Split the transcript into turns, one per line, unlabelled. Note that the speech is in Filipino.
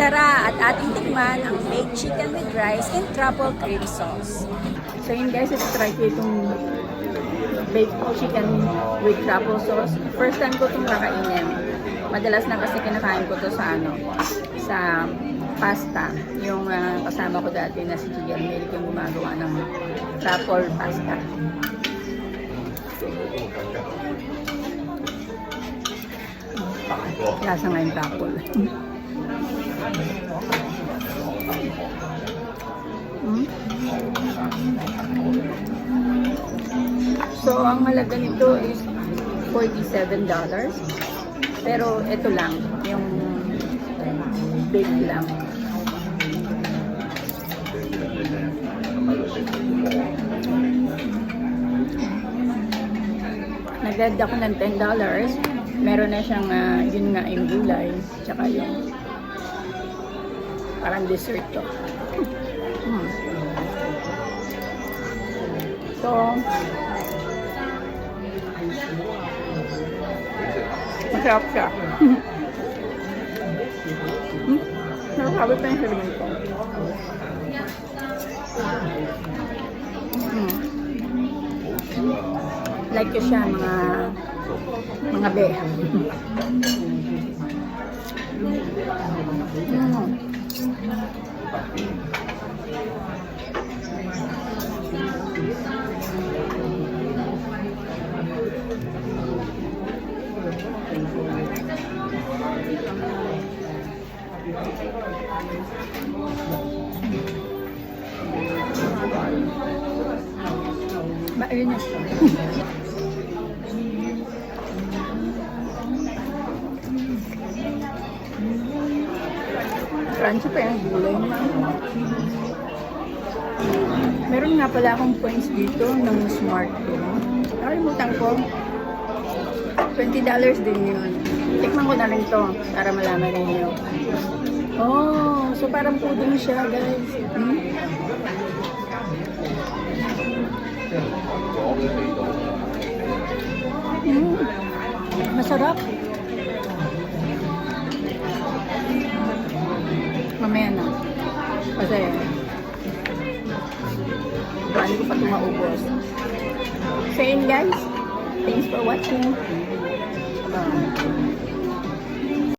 Tara at ating tikman ang baked chicken with rice and truffle cream sauce. So yun guys, try ko itong baked chicken with truffle sauce. First time ko itong kakainin. Madalas na kasi kinakain ko to sa sa pasta. Yung kasama ko dati na si Gia Milk yung gumagawa ng truffle pasta. Lasa nga yung truffle. So, ang halaga nito is $47. Pero ito lang, yung baked lang. Nag-add ako ng $10. Meron na siyang, yun nga, yung gulay, tsaka yung parang dessert to. So, masarap siya. Nakakabot pa yung sabihin ko. Like ko siya, mga be. Mainit. Crunchy pa yung gulay naman. Meron nga pala akong points dito ng Smart. Nakalimutan ko. $20 din yun. Tikman ko na rin to para malaman ninyo. Oh, so parang puding siya, guys. Masarap. Mamaya na. Kasi paano ko pa ito maubos. So yun guys. Thanks for watching. Bye.